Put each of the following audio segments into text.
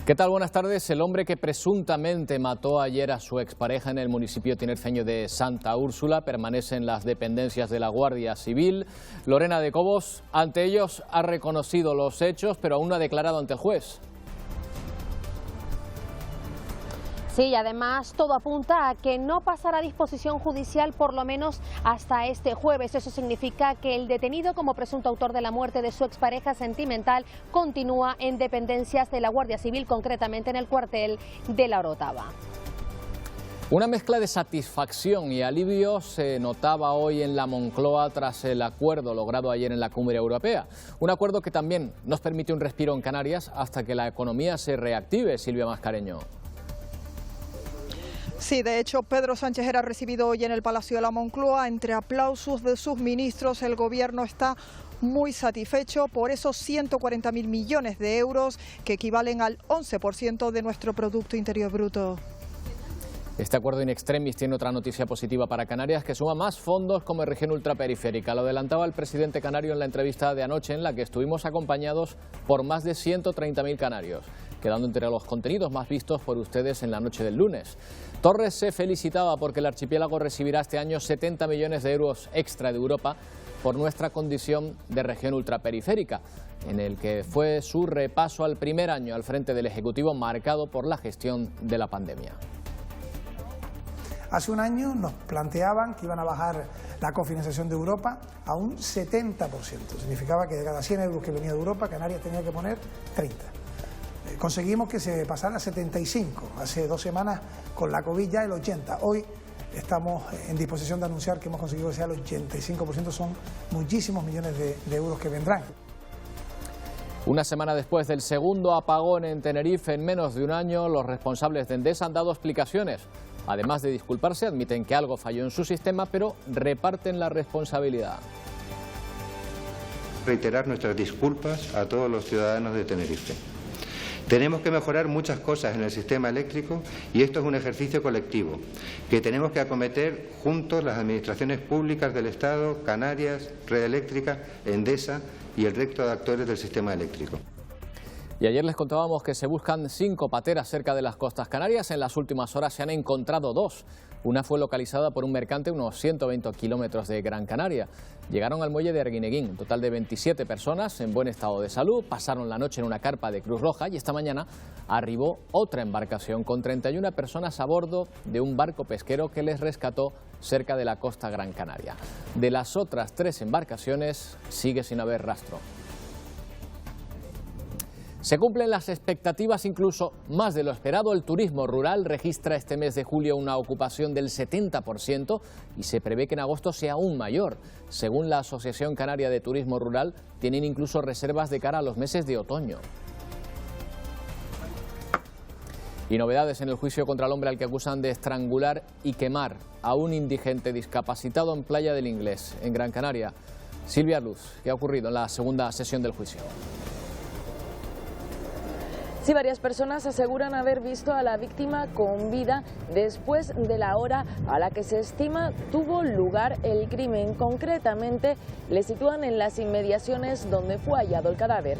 ¿Qué tal? Buenas tardes. El hombre que presuntamente mató ayer a su expareja en el municipio tinerfeño de Santa Úrsula permanece en las dependencias de la Guardia Civil. Lorena de Cobos, ante ellos, ha reconocido los hechos, pero aún no ha declarado ante el juez. Sí, y además todo apunta a que no pasará a disposición judicial por lo menos hasta este jueves. Eso significa que el detenido como presunto autor de la muerte de su expareja sentimental continúa en dependencias de la Guardia Civil, concretamente en el cuartel de La Orotava. Una mezcla de satisfacción y alivio se notaba hoy en la Moncloa tras el acuerdo logrado ayer en la Cumbre Europea. Un acuerdo que también nos permite un respiro en Canarias hasta que la economía se reactive. Silvia Mascareño. Sí, de hecho, Pedro Sánchez era recibido hoy en el Palacio de la Moncloa. Entre aplausos de sus ministros, el Gobierno está muy satisfecho por esos 140.000 millones de euros que equivalen al 11% de nuestro Producto Interior Bruto. Este acuerdo in extremis tiene otra noticia positiva para Canarias, que suma más fondos como región ultraperiférica. Lo adelantaba el presidente canario en la entrevista de anoche, en la que estuvimos acompañados por más de 130.000 canarios, quedando entre los contenidos más vistos por ustedes en la noche del lunes. Torres se felicitaba porque el archipiélago recibirá este año 70 millones de euros extra de Europa por nuestra condición de región ultraperiférica, en el que fue su repaso al primer año al frente del Ejecutivo marcado por la gestión de la pandemia. Hace un año nos planteaban que iban a bajar la cofinanciación de Europa a un 70%. Significaba que de cada 100 euros que venía de Europa, Canarias tenía que poner 30. Conseguimos que se pasara a 75. Hace 2 semanas con la COVID ya el 80. Hoy estamos en disposición de anunciar que hemos conseguido que sea el 85%. Son muchísimos millones de euros que vendrán. Una semana después del segundo apagón en Tenerife en menos de un año, los responsables de Endesa han dado explicaciones. Además de disculparse, admiten que algo falló en su sistema, pero reparten la responsabilidad. Reiterar nuestras disculpas a todos los ciudadanos de Tenerife. Tenemos que mejorar muchas cosas en el sistema eléctrico y esto es un ejercicio colectivo que tenemos que acometer juntos las administraciones públicas del Estado, Canarias, Red Eléctrica, Endesa y el resto de actores del sistema eléctrico. Y ayer les contábamos que se buscan 5 pateras cerca de las costas canarias. En las últimas horas se han encontrado 2. Una fue localizada por un mercante a unos 120 kilómetros de Gran Canaria. Llegaron al muelle de Arguineguín, un total de 27 personas en buen estado de salud. Pasaron la noche en una carpa de Cruz Roja y esta mañana arribó otra embarcación con 31 personas a bordo de un barco pesquero que les rescató cerca de la costa Gran Canaria. De las otras 3 embarcaciones sigue sin haber rastro. Se cumplen las expectativas incluso más de lo esperado. El turismo rural registra este mes de julio una ocupación del 70% y se prevé que en agosto sea aún mayor. Según la Asociación Canaria de Turismo Rural, tienen incluso reservas de cara a los meses de otoño. Y novedades en el juicio contra el hombre al que acusan de estrangular y quemar a un indigente discapacitado en Playa del Inglés, en Gran Canaria. Silvia Luz, ¿qué ha ocurrido en la segunda sesión del juicio? Sí, varias personas aseguran haber visto a la víctima con vida después de la hora a la que se estima tuvo lugar el crimen. Concretamente, le sitúan en las inmediaciones donde fue hallado el cadáver.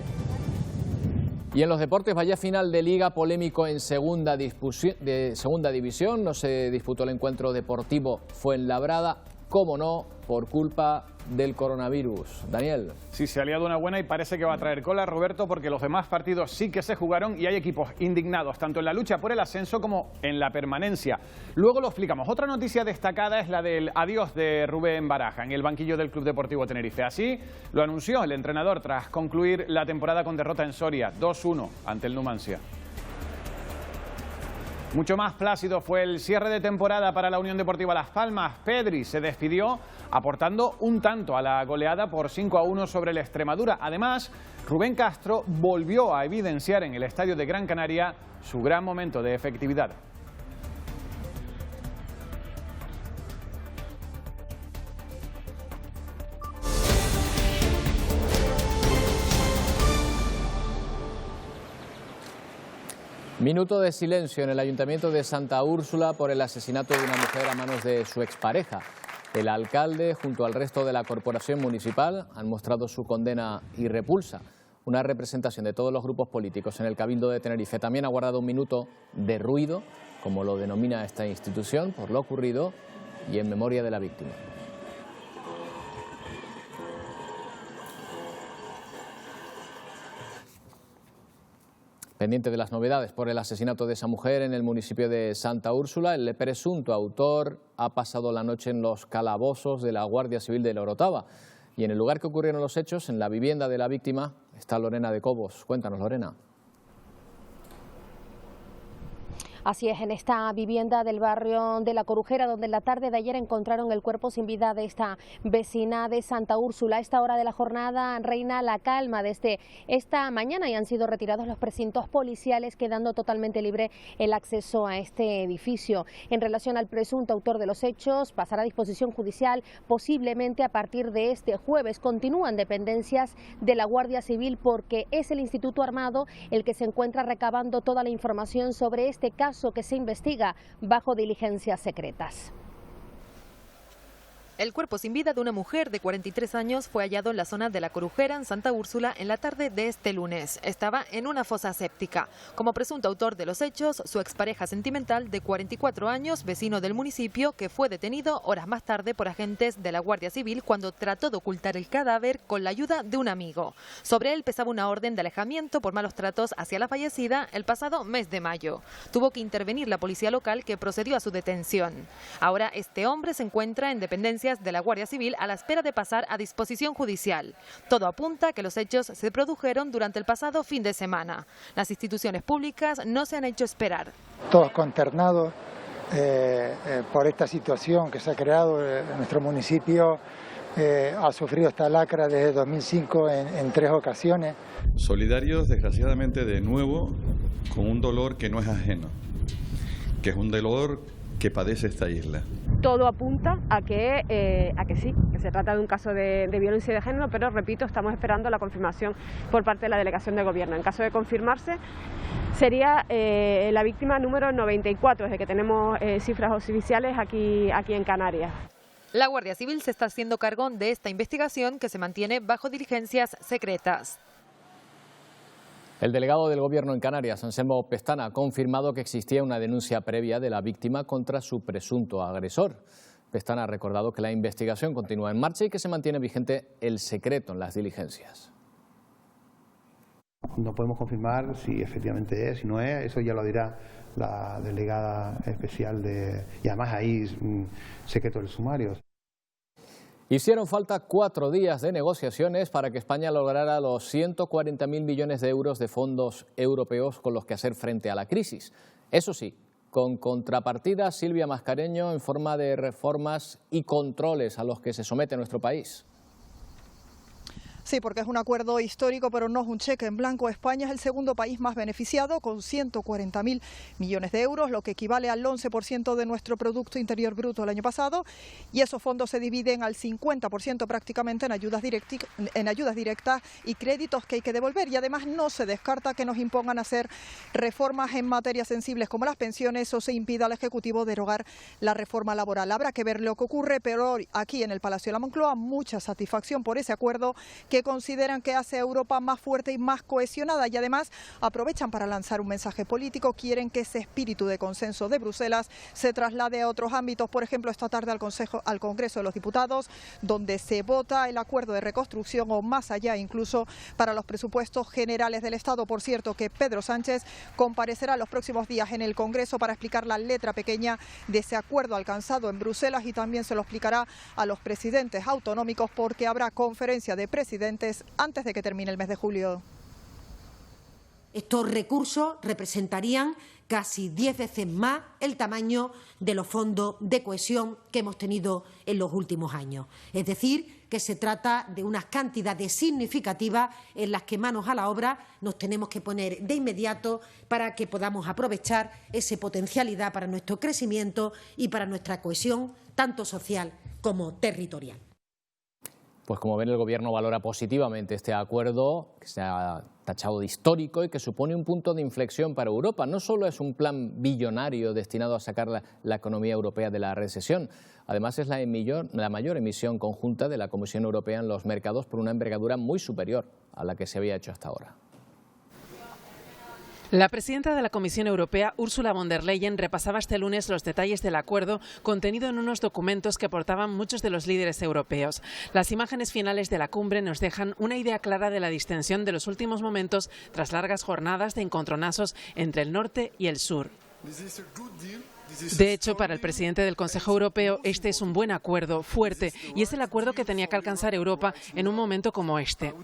Y en los deportes, vaya final de liga polémico en segunda división. No se disputó el encuentro deportivo Fuenlabrada, cómo no, por culpa del coronavirus. Daniel. Sí, se ha liado una buena y parece que va a traer cola, Roberto, porque los demás partidos sí que se jugaron y hay equipos indignados, tanto en la lucha por el ascenso como en la permanencia. Luego lo explicamos. Otra noticia destacada es la del adiós de Rubén Baraja en el banquillo del Club Deportivo Tenerife. Así lo anunció el entrenador tras concluir la temporada con derrota en Soria, 2-1 ante el Numancia. Mucho más plácido fue el cierre de temporada para la Unión Deportiva Las Palmas. Pedri se despidió aportando un tanto a la goleada por 5-1 sobre la Extremadura. Además, Rubén Castro volvió a evidenciar en el estadio de Gran Canaria su gran momento de efectividad. Minuto de silencio en el Ayuntamiento de Santa Úrsula por el asesinato de una mujer a manos de su expareja. El alcalde, junto al resto de la corporación municipal, han mostrado su condena y repulsa. una representación de todos los grupos políticos en el Cabildo de Tenerife. También ha guardado un minuto de ruido, como lo denomina esta institución, por lo ocurrido y en memoria de la víctima. Pendiente de las novedades por el asesinato de esa mujer en el municipio de Santa Úrsula, el presunto autor ha pasado la noche en los calabozos de la Guardia Civil de la Orotava. Y en el lugar que ocurrieron los hechos, en la vivienda de la víctima, está Lorena de Cobos. Cuéntanos, Lorena. Así es, en esta vivienda del barrio de La Corujera, donde en la tarde de ayer encontraron el cuerpo sin vida de esta vecina de Santa Úrsula. A esta hora de la jornada reina la calma desde esta mañana y han sido retirados los precintos policiales, quedando totalmente libre el acceso a este edificio. En relación al presunto autor de los hechos, pasará a disposición judicial posiblemente a partir de este jueves. Continúan dependencias de la Guardia Civil porque es el Instituto Armado el que se encuentra recabando toda la información sobre este caso que se investiga bajo diligencias secretas. El cuerpo sin vida de una mujer de 43 años fue hallado en la zona de La Corujera, en Santa Úrsula, en la tarde de este lunes. Estaba en una fosa séptica. Como presunto autor de los hechos, su expareja sentimental de 44 años, vecino del municipio, que fue detenido horas más tarde por agentes de la Guardia Civil cuando trató de ocultar el cadáver con la ayuda de un amigo. Sobre él pesaba una orden de alejamiento por malos tratos hacia la fallecida el pasado mes de mayo. Tuvo que intervenir la policía local, que procedió a su detención. Ahora este hombre se encuentra en dependencias de la Guardia Civil a la espera de pasar a disposición judicial. Todo apunta a que los hechos se produjeron durante el pasado fin de semana. Las instituciones públicas no se han hecho esperar. Todos consternados por esta situación que se ha creado. Nuestro municipio ha sufrido esta lacra desde 2005 en 3 ocasiones. Solidarios, desgraciadamente, de nuevo, con un dolor que no es ajeno, que es un dolor que padece esta isla. Todo apunta a que sí, que se trata de un caso de violencia de género, pero repito, estamos esperando la confirmación por parte de la delegación de gobierno. En caso de confirmarse, sería la víctima número 94, desde que tenemos cifras oficiales aquí en Canarias. La Guardia Civil se está haciendo cargo de esta investigación, que se mantiene bajo diligencias secretas. El delegado del Gobierno en Canarias, Anselmo Pestana, ha confirmado que existía una denuncia previa de la víctima contra su presunto agresor. Pestana ha recordado que la investigación continúa en marcha y que se mantiene vigente el secreto en las diligencias. No podemos confirmar si efectivamente es, si no es, eso ya lo dirá la delegada especial y además ahí secreto del sumario. Hicieron falta 4 días de negociaciones para que España lograra los 140.000 millones de euros de fondos europeos con los que hacer frente a la crisis. Eso sí, con contrapartida, Silvia Mascareño, en forma de reformas y controles a los que se somete nuestro país. Sí, porque es un acuerdo histórico, pero no es un cheque en blanco. España es el segundo país más beneficiado, con 140.000 millones de euros, lo que equivale al 11% de nuestro Producto Interior Bruto el año pasado. Y esos fondos se dividen al 50% prácticamente en ayudas directas y créditos que hay que devolver. Y además no se descarta que nos impongan hacer reformas en materias sensibles como las pensiones o se impida al Ejecutivo derogar la reforma laboral. Habrá que ver lo que ocurre, pero hoy aquí en el Palacio de la Moncloa mucha satisfacción por ese acuerdo que consideran que hace a Europa más fuerte y más cohesionada, y además aprovechan para lanzar un mensaje político. Quieren que ese espíritu de consenso de Bruselas se traslade a otros ámbitos, por ejemplo esta tarde al Congreso de los Diputados, donde se vota el acuerdo de reconstrucción o más allá incluso para los presupuestos generales del Estado. Por cierto, que Pedro Sánchez comparecerá los próximos días en el Congreso para explicar la letra pequeña de ese acuerdo alcanzado en Bruselas, y también se lo explicará a los presidentes autonómicos, porque habrá conferencia de presidentes antes de que termine el mes de julio. Estos recursos representarían casi 10 veces más el tamaño de los fondos de cohesión que hemos tenido en los últimos años. Es decir, que se trata de unas cantidades significativas en las que manos a la obra nos tenemos que poner de inmediato para que podamos aprovechar esa potencialidad para nuestro crecimiento y para nuestra cohesión, tanto social como territorial. Pues como ven, el Gobierno valora positivamente este acuerdo, que se ha tachado de histórico y que supone un punto de inflexión para Europa. No solo es un plan billonario destinado a sacar la economía europea de la recesión, además es la mayor emisión conjunta de la Comisión Europea en los mercados por una envergadura muy superior a la que se había hecho hasta ahora. La presidenta de la Comisión Europea, Ursula von der Leyen, repasaba este lunes los detalles del acuerdo contenido en unos documentos que aportaban muchos de los líderes europeos. Las imágenes finales de la cumbre nos dejan una idea clara de la distensión de los últimos momentos tras largas jornadas de encontronazos entre el norte y el sur. De hecho, para el presidente del Consejo Europeo, este es un buen acuerdo, fuerte, y es el acuerdo que tenía que alcanzar Europa en un momento como este.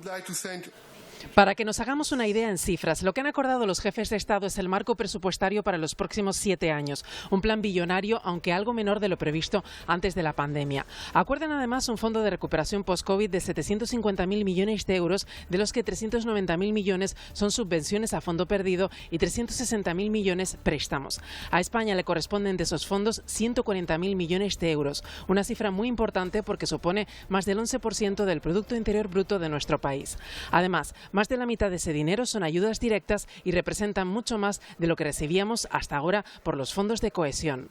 Para que nos hagamos una idea en cifras, lo que han acordado los jefes de Estado es el marco presupuestario para los próximos 7 años, un plan billonario, aunque algo menor de lo previsto antes de la pandemia. Acuerdan además un fondo de recuperación post-COVID de 750.000 millones de euros, de los que 390.000 millones son subvenciones a fondo perdido y 360.000 millones préstamos. A España le corresponden de esos fondos 140.000 millones de euros, una cifra muy importante porque supone más del 11% del Producto Interior Bruto de nuestro país. Además, más de la mitad de ese dinero son ayudas directas y representan mucho más de lo que recibíamos hasta ahora por los fondos de cohesión.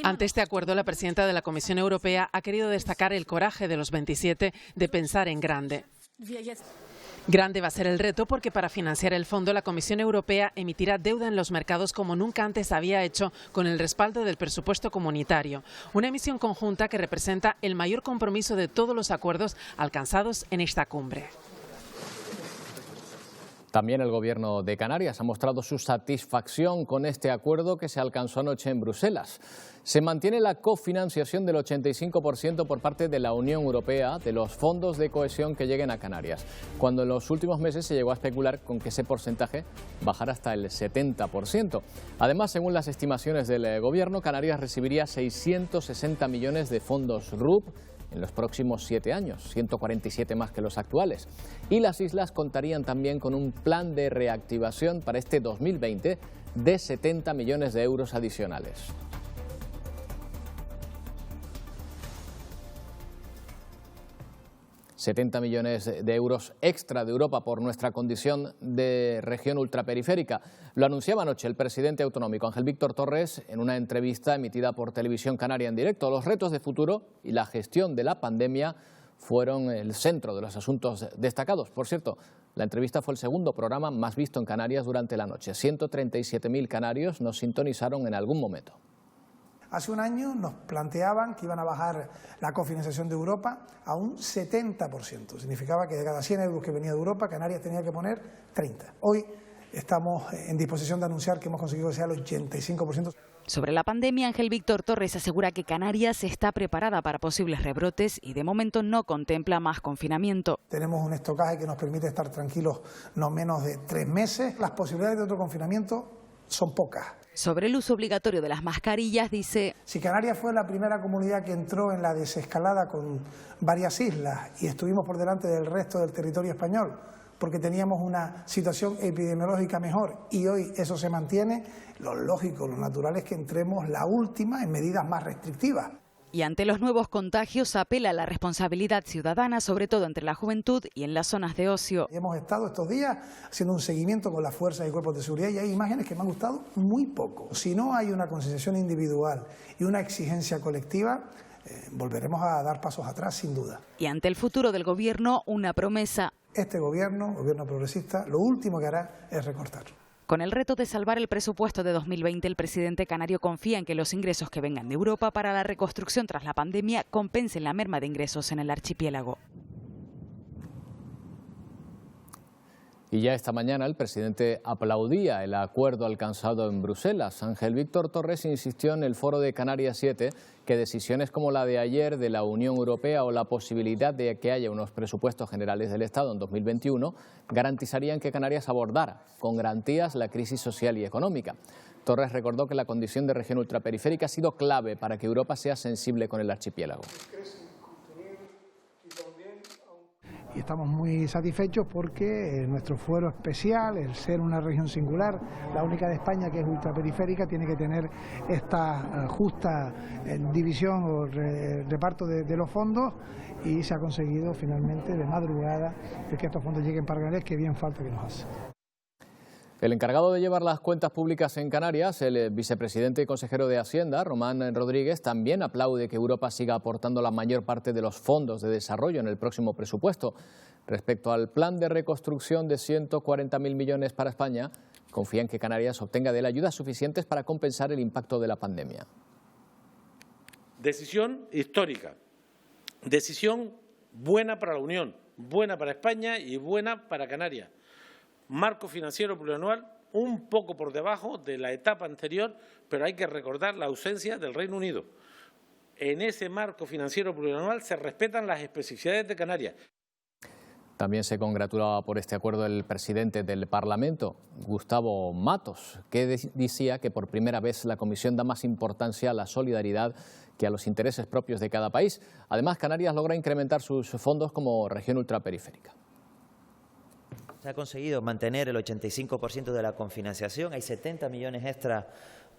Ante este acuerdo, la presidenta de la Comisión Europea ha querido destacar el coraje de los 27 de pensar en grande. Grande va a ser el reto porque para financiar el fondo la Comisión Europea emitirá deuda en los mercados como nunca antes había hecho con el respaldo del presupuesto comunitario. Una emisión conjunta que representa el mayor compromiso de todos los acuerdos alcanzados en esta cumbre. También el Gobierno de Canarias ha mostrado su satisfacción con este acuerdo que se alcanzó anoche en Bruselas. Se mantiene la cofinanciación del 85% por parte de la Unión Europea de los fondos de cohesión que lleguen a Canarias, cuando en los últimos meses se llegó a especular con que ese porcentaje bajara hasta el 70%. Además, según las estimaciones del Gobierno, Canarias recibiría 660 millones de fondos RUP en los próximos 7 años, 147 más que los actuales. Y las islas contarían también con un plan de reactivación para este 2020 de 70 millones de euros adicionales. $70 millones de euros extra de Europa por nuestra condición de región ultraperiférica. Lo anunciaba anoche el presidente autonómico Ángel Víctor Torres en una entrevista emitida por Televisión Canaria en directo. Los retos de futuro y la gestión de la pandemia fueron el centro de los asuntos destacados. Por cierto, la entrevista fue el segundo programa más visto en Canarias durante la noche. 137.000 canarios nos sintonizaron en algún momento. Hace un año nos planteaban que iban a bajar la cofinanciación de Europa a un 70%. Significaba que de cada 100 euros que venía de Europa, Canarias tenía que poner 30. Hoy estamos en disposición de anunciar que hemos conseguido que sea el 85%. Sobre la pandemia, Ángel Víctor Torres asegura que Canarias está preparada para posibles rebrotes y de momento no contempla más confinamiento. Tenemos un estocaje que nos permite estar tranquilos no menos de 3 meses. Las posibilidades de otro confinamiento son pocas. Sobre el uso obligatorio de las mascarillas, dice: si Canarias fue la primera comunidad que entró en la desescalada con varias islas y estuvimos por delante del resto del territorio español porque teníamos una situación epidemiológica mejor y hoy eso se mantiene, lo lógico, lo natural es que entremos la última en medidas más restrictivas. Y ante los nuevos contagios apela a la responsabilidad ciudadana, sobre todo entre la juventud y en las zonas de ocio. Hemos estado estos días haciendo un seguimiento con las fuerzas y cuerpos de seguridad y hay imágenes que me han gustado muy poco. Si no hay una concienciación individual y una exigencia colectiva, volveremos a dar pasos atrás sin duda. Y ante el futuro del gobierno, una promesa. Este gobierno progresista, lo último que hará es recortar. Con el reto de salvar el presupuesto de 2020, el presidente canario confía en que los ingresos que vengan de Europa para la reconstrucción tras la pandemia compensen la merma de ingresos en el archipiélago. Y ya esta mañana el presidente aplaudía el acuerdo alcanzado en Bruselas. Ángel Víctor Torres insistió en el foro de Canarias 7 que decisiones como la de ayer de la Unión Europea o la posibilidad de que haya unos presupuestos generales del Estado en 2021 garantizarían que Canarias abordara con garantías la crisis social y económica. Torres recordó que la condición de región ultraperiférica ha sido clave para que Europa sea sensible con el archipiélago. Y estamos muy satisfechos porque nuestro fuero especial, el ser una región singular, la única de España que es ultraperiférica, tiene que tener esta justa división o reparto de los fondos y se ha conseguido finalmente de madrugada que estos fondos lleguen para Canarias, que bien falta que nos hace. El encargado de llevar las cuentas públicas en Canarias, el vicepresidente y consejero de Hacienda, Román Rodríguez, también aplaude que Europa siga aportando la mayor parte de los fondos de desarrollo en el próximo presupuesto. Respecto al plan de reconstrucción de 140.000 millones para España, confía en que Canarias obtenga de él ayudas suficientes para compensar el impacto de la pandemia. Decisión histórica, decisión buena para la Unión, buena para España y buena para Canarias. Marco financiero plurianual un poco por debajo de la etapa anterior, pero hay que recordar la ausencia del Reino Unido. En ese marco financiero plurianual se respetan las especificidades de Canarias. También se congratulaba por este acuerdo el presidente del Parlamento, Gustavo Matos, que decía que por primera vez la Comisión da más importancia a la solidaridad que a los intereses propios de cada país. Además, Canarias logra incrementar sus fondos como región ultraperiférica. Se ha conseguido mantener el 85% de la confinanciación, hay 70 millones extra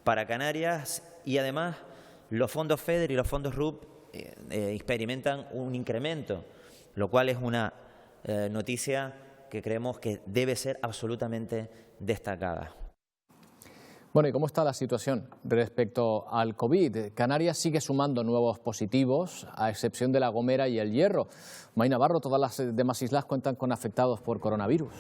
para Canarias y además los fondos FEDER y los fondos RUP experimentan un incremento, lo cual es una noticia que creemos que debe ser absolutamente destacada. Bueno, ¿y cómo está la situación respecto al COVID? Canarias sigue sumando nuevos positivos, a excepción de La Gomera y El Hierro. May Navarro, todas las demás islas cuentan con afectados por coronavirus.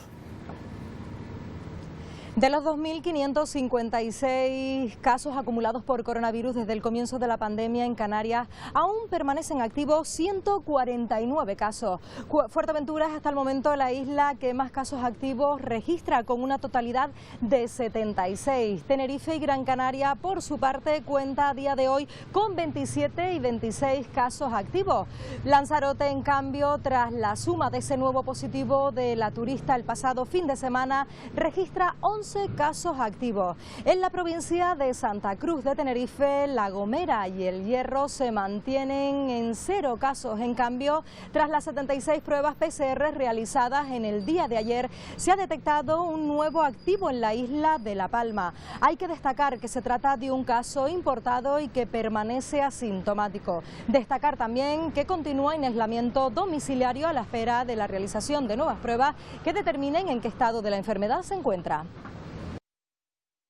De los 2.556 casos acumulados por coronavirus desde el comienzo de la pandemia en Canarias, aún permanecen activos 149 casos. Fuerteventura es hasta el momento la isla que más casos activos registra, con una totalidad de 76. Tenerife y Gran Canaria, por su parte, cuenta a día de hoy con 27 y 26 casos activos. Lanzarote, en cambio, tras la suma de ese nuevo positivo de la turista el pasado fin de semana, registra 11 casos activos. En la provincia de Santa Cruz de Tenerife, La Gomera y El Hierro se mantienen en 0 casos. En cambio, tras las 76 pruebas PCR realizadas en el día de ayer, se ha detectado un nuevo activo en la isla de La Palma. Hay que destacar que se trata de un caso importado y que permanece asintomático. Destacar también que continúa en aislamiento domiciliario a la espera de la realización de nuevas pruebas que determinen en qué estado de la enfermedad se encuentra.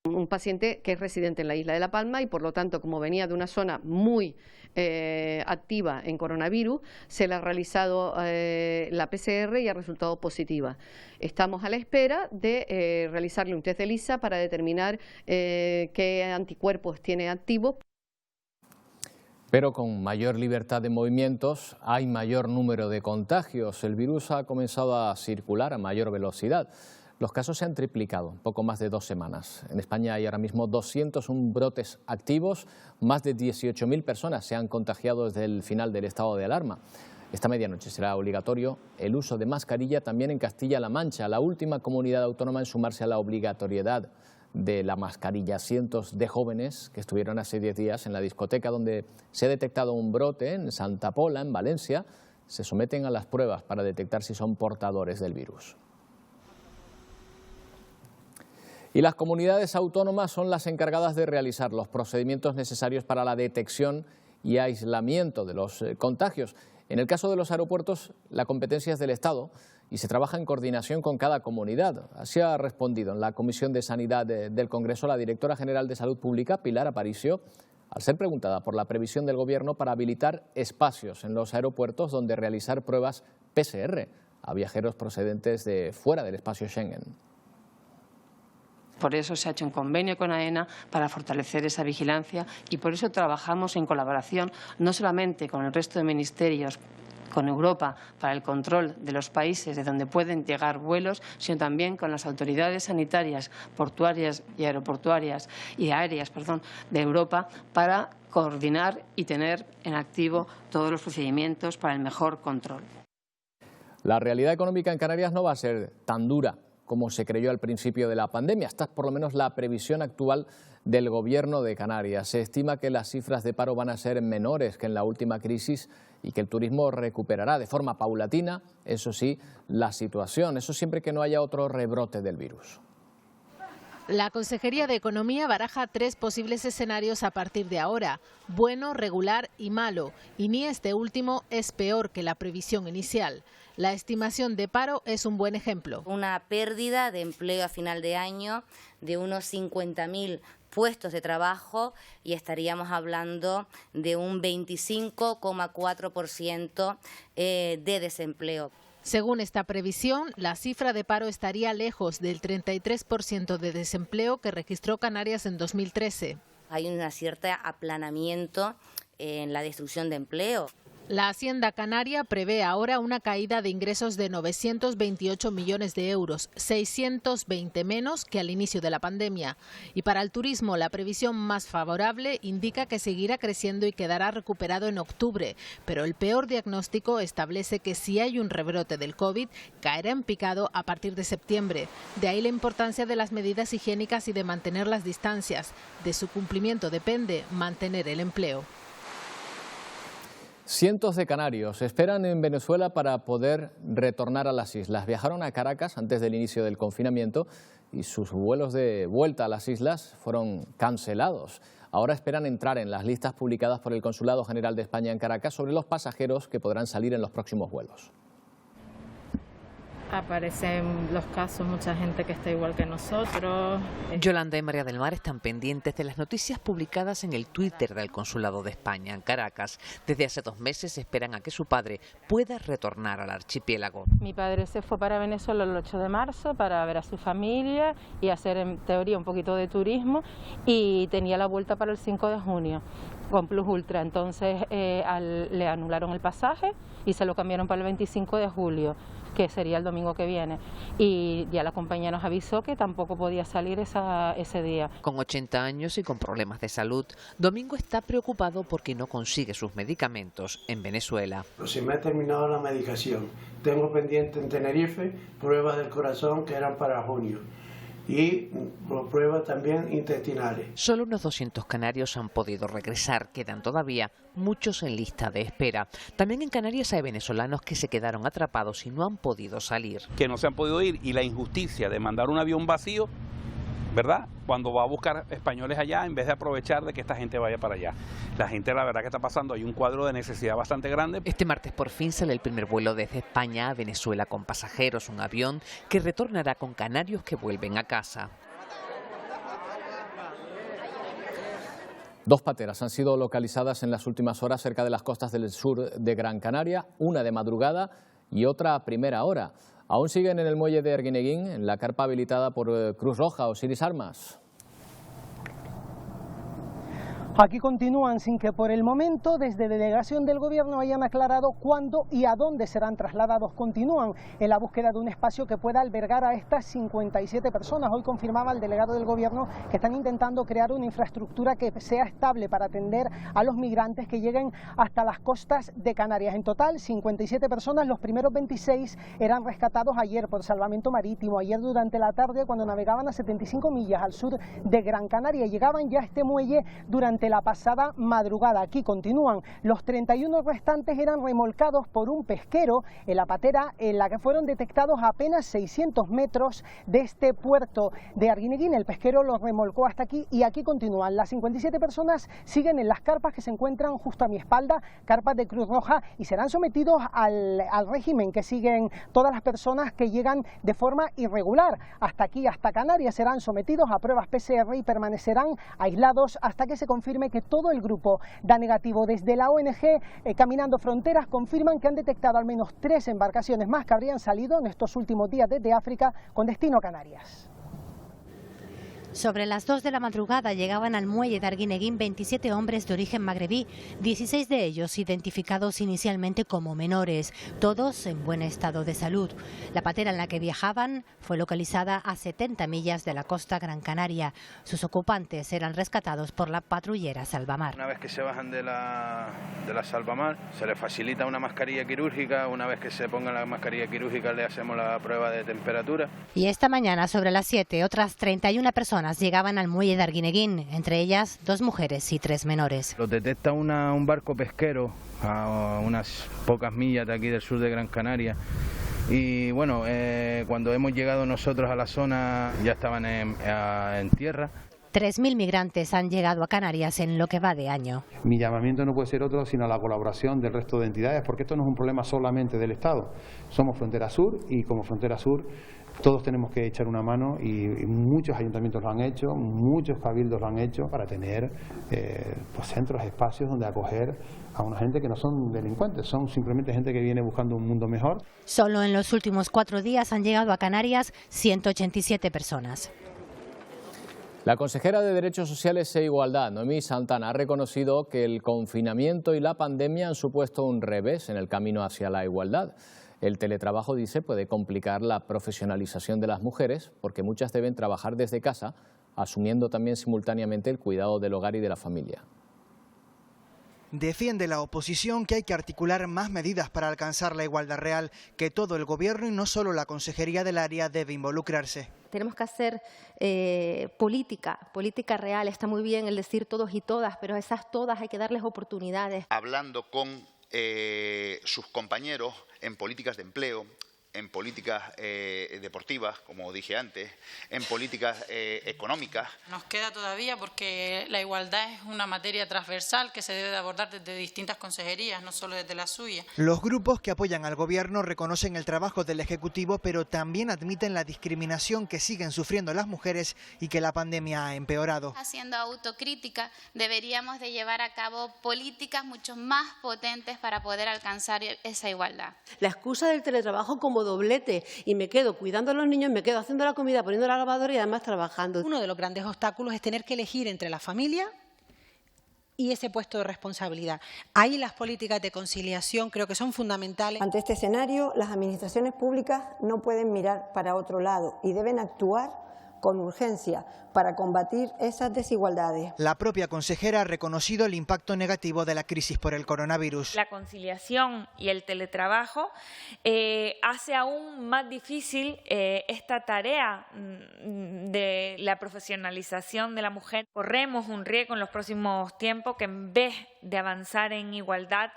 Un paciente que es residente en la isla de La Palma y, por lo tanto, como venía de una zona muy activa en coronavirus, se le ha realizado la PCR y ha resultado positiva. Estamos a la espera de realizarle un test de ELISA para determinar qué anticuerpos tiene activos. Pero con mayor libertad de movimientos hay mayor número de contagios. El virus ha comenzado a circular a mayor velocidad. Los casos se han triplicado en poco más de 2 semanas. En España hay ahora mismo 201 brotes activos, más de 18.000 personas se han contagiado desde el final del estado de alarma. Esta medianoche será obligatorio el uso de mascarilla también en Castilla-La Mancha, la última comunidad autónoma en sumarse a la obligatoriedad de la mascarilla. Cientos de jóvenes que estuvieron hace 10 días en la discoteca donde se ha detectado un brote en Santa Pola, en Valencia, se someten a las pruebas para detectar si son portadores del virus. Y las comunidades autónomas son las encargadas de realizar los procedimientos necesarios para la detección y aislamiento de los contagios. En el caso de los aeropuertos, la competencia es del Estado y se trabaja en coordinación con cada comunidad. Así ha respondido en la Comisión de Sanidad del Congreso la directora general de Salud Pública, Pilar Aparicio, al ser preguntada por la previsión del Gobierno para habilitar espacios en los aeropuertos donde realizar pruebas PCR a viajeros procedentes de fuera del espacio Schengen. Por eso se ha hecho un convenio con AENA para fortalecer esa vigilancia y por eso trabajamos en colaboración no solamente con el resto de ministerios, con Europa para el control de los países de donde pueden llegar vuelos, sino también con las autoridades sanitarias, portuarias y aeroportuarias y aéreas, de Europa para coordinar y tener en activo todos los procedimientos para el mejor control. La realidad económica en Canarias no va a ser tan dura como se creyó al principio de la pandemia. Esta es por lo menos la previsión actual del Gobierno de Canarias. Se estima que las cifras de paro van a ser menores que en la última crisis y que el turismo recuperará de forma paulatina, eso sí, la situación. Eso siempre que no haya otro rebrote del virus. La Consejería de Economía baraja 3 posibles escenarios a partir de ahora: bueno, regular y malo, y ni este último es peor que la previsión inicial. La estimación de paro es un buen ejemplo. Una pérdida de empleo a final de año de unos 50.000 puestos de trabajo y estaríamos hablando de un 25,4% de desempleo. Según esta previsión, la cifra de paro estaría lejos del 33% de desempleo que registró Canarias en 2013. Hay un cierto aplanamiento en la destrucción de empleo. La Hacienda Canaria prevé ahora una caída de ingresos de 928 millones de euros, 620 menos que al inicio de la pandemia. Y para el turismo, la previsión más favorable indica que seguirá creciendo y quedará recuperado en octubre. Pero el peor diagnóstico establece que si hay un rebrote del COVID, caerá en picado a partir de septiembre. De ahí la importancia de las medidas higiénicas y de mantener las distancias. De su cumplimiento depende mantener el empleo. Cientos de canarios esperan en Venezuela para poder retornar a las islas. Viajaron a Caracas antes del inicio del confinamiento y sus vuelos de vuelta a las islas fueron cancelados. Ahora esperan entrar en las listas publicadas por el Consulado General de España en Caracas sobre los pasajeros que podrán salir en los próximos vuelos. Aparecen los casos, mucha gente que está igual que nosotros. Yolanda y María del Mar están pendientes de las noticias publicadas en el Twitter del Consulado de España en Caracas. Desde hace 2 meses esperan a que su padre pueda retornar al archipiélago. Mi padre se fue para Venezuela el 8 de marzo para ver a su familia y hacer en teoría un poquito de turismo, y tenía la vuelta para el 5 de junio con Plus Ultra. Entonces le anularon el pasaje y se lo cambiaron para el 25 de julio. Que sería el domingo que viene, y ya la compañía nos avisó que tampoco podía salir ese día. Con 80 años y con problemas de salud, Domingo está preocupado porque no consigue sus medicamentos en Venezuela. Se me ha terminado la medicación, tengo pendiente en Tenerife pruebas del corazón que eran para junio y pruebas también intestinales. Solo unos 200 canarios han podido regresar, quedan todavía muchos en lista de espera. También en Canarias hay venezolanos que se quedaron atrapados y no han podido salir. Que no se han podido ir, y la injusticia de mandar un avión vacío, ¿verdad? Cuando va a buscar españoles allá, en vez de aprovechar de que esta gente vaya para allá. La gente, la verdad que está pasando, hay un cuadro de necesidad bastante grande. Este martes por fin sale el primer vuelo desde España a Venezuela con pasajeros, un avión que retornará con canarios que vuelven a casa. 2 pateras han sido localizadas en las últimas horas cerca de las costas del sur de Gran Canaria, una de madrugada y otra a primera hora. Aún siguen en el muelle de Arguineguín, en la carpa habilitada por Cruz Roja. Osiris Armas. Aquí continúan sin que por el momento desde delegación del Gobierno hayan aclarado cuándo y a dónde serán trasladados. Continúan en la búsqueda de un espacio que pueda albergar a estas 57 personas. Hoy confirmaba el delegado del Gobierno que están intentando crear una infraestructura que sea estable para atender a los migrantes que lleguen hasta las costas de Canarias. En total, 57 personas, los primeros 26 eran rescatados ayer por salvamento marítimo. Ayer durante la tarde, cuando navegaban a 75 millas al sur de Gran Canaria, llegaban ya a este muelle durante la pasada madrugada. Aquí continúan. Los 31 restantes eran remolcados por un pesquero en la patera en la que fueron detectados a apenas 600 metros de este puerto de Arguineguín. El pesquero los remolcó hasta aquí y aquí continúan. Las 57 personas siguen en las carpas que se encuentran justo a mi espalda, carpas de Cruz Roja, y serán sometidos al régimen que siguen todas las personas que llegan de forma irregular hasta aquí, hasta Canarias. Serán sometidos a pruebas PCR y permanecerán aislados hasta que se confirme que todo el grupo da negativo. Desde la ONG Caminando Fronteras confirman que han detectado al menos 3 embarcaciones más que habrían salido en estos últimos días desde África con destino a Canarias. Sobre las 2 de la madrugada llegaban al muelle de Arguineguín 27 hombres de origen magrebí, 16 de ellos identificados inicialmente como menores, todos en buen estado de salud. La patera en la que viajaban fue localizada a 70 millas de la costa Gran Canaria. Sus ocupantes eran rescatados por la patrullera Salvamar. Una vez que se bajan de la Salvamar, se les facilita una mascarilla quirúrgica. Una vez que se pongan la mascarilla quirúrgica, le hacemos la prueba de temperatura. Y esta mañana, sobre las 7, otras 31 personas llegaban al muelle de Arguineguín, entre ellas 2 mujeres y 3 menores. Los detecta un barco pesquero a unas pocas millas de aquí del sur de Gran Canaria. Y bueno, cuando hemos llegado nosotros a la zona ya estaban en tierra. 3.000 migrantes han llegado a Canarias en lo que va de año. Mi llamamiento no puede ser otro sino la colaboración del resto de entidades, porque esto no es un problema solamente del Estado. Somos Frontera Sur y como Frontera Sur Todos tenemos que echar una mano y muchos ayuntamientos lo han hecho, muchos cabildos lo han hecho para tener pues centros, espacios donde acoger a una gente que no son delincuentes, son simplemente gente que viene buscando un mundo mejor. Solo en los últimos 4 días han llegado a Canarias 187 personas. La consejera de Derechos Sociales e Igualdad, Noemí Santana, ha reconocido que el confinamiento y la pandemia han supuesto un revés en el camino hacia la igualdad. El teletrabajo, dice, puede complicar la profesionalización de las mujeres porque muchas deben trabajar desde casa, asumiendo también simultáneamente el cuidado del hogar y de la familia. Defiende la oposición que hay que articular más medidas para alcanzar la igualdad real, que todo el Gobierno y no solo la Consejería del área debe involucrarse. Tenemos que hacer política real. Está muy bien el decir todos y todas, pero a esas todas hay que darles oportunidades. Hablando con sus compañeros en políticas de empleo, en políticas deportivas, como dije antes, en políticas económicas. Nos queda todavía porque la igualdad es una materia transversal que se debe de abordar desde distintas consejerías, no solo desde la suya. Los grupos que apoyan al Gobierno reconocen el trabajo del Ejecutivo, pero también admiten la discriminación que siguen sufriendo las mujeres y que la pandemia ha empeorado. Haciendo autocrítica, deberíamos de llevar a cabo políticas mucho más potentes para poder alcanzar esa igualdad. La excusa del teletrabajo como doblete y me quedo cuidando a los niños, me quedo haciendo la comida, poniendo la lavadora y además trabajando. Uno de los grandes obstáculos es tener que elegir entre la familia y ese puesto de responsabilidad. Ahí las políticas de conciliación creo que son fundamentales. Ante este escenario, las administraciones públicas no pueden mirar para otro lado y deben actuar con urgencia para combatir esas desigualdades. La propia consejera ha reconocido el impacto negativo de la crisis por el coronavirus. La conciliación y el teletrabajo hace aún más difícil esta tarea de la profesionalización de la mujer. Corremos un riesgo en los próximos tiempos que en vez de avanzar en igualdad